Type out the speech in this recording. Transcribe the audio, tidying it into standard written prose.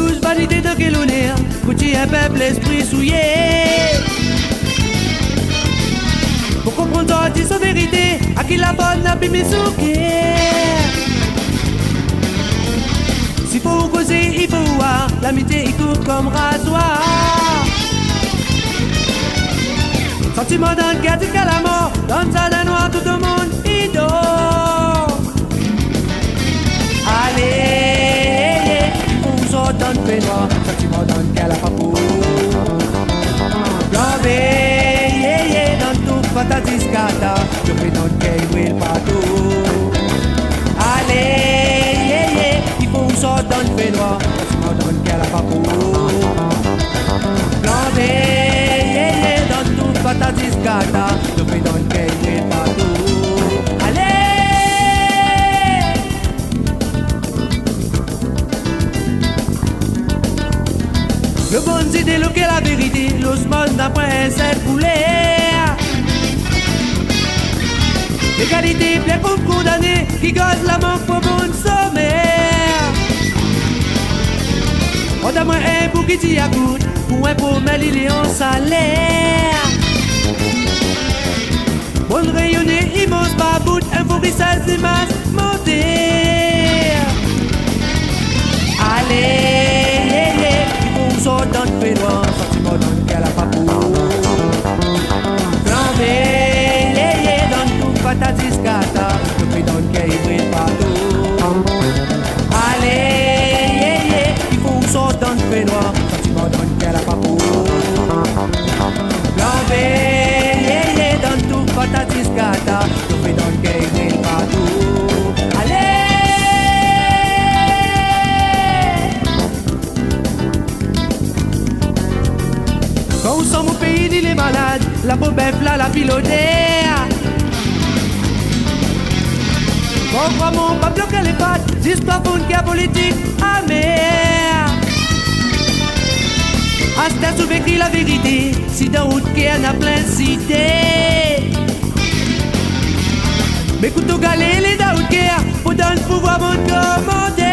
Douce vanité de quel honneur, coûter un peuple esprit souillé. Pour comprendre sa vérité, à qui la bonne n'a pu m'essouquer. S'il faut causer, il faut voir, l'amitié il coupe comme rasoir. Sentiment d'un cœur jusqu'à la mort, dans ça d'un noir tout le monde il dort. Allez, on s'en donne fait noir, sentiment d'un cœur la papou. Gambé, dans tout fantasy scata, je fais dans le cœur il partout. Allez, il faut on s'en donne fait noir, sentiment d'un cœur la papou. Gambé, fantasy scata, je fais dans le cœur il partout. Allez! Le bon idée, le qu'est la vérité, l'osmose n'a point un seul poulet. L'égalité plaît pour condamner, qui gosse la mort pour bon sommaire. On a moins un pour qui t'y accoute, pour un pour mêler il est en salaire. Bonne rayonnée, immense babout, un fourrissage d'image monter. Allez, on sort dans le pénoir, sentiment dans le cœur la papou. Flambé, dans tout fantasy scata, je fais dans le cœur il brille partout. Allez, il faut on sort dans le pénoir, sentiment dans le cœur la papou. Flambé, fantasy scata, je fais dans le cœur il partout. Allez! Quand on sent mon pays, il est malade, la beau bœuf là, la pilotère. Bon, vraiment, pas bloquer les pattes, l'histoire pour une guerre politique amère. Asta sous-écrit la vérité, si dans route qu'il y en a plein d'idées. Mais couteau galé, les daoudkers, pour donner le pouvoir, mon commandeur.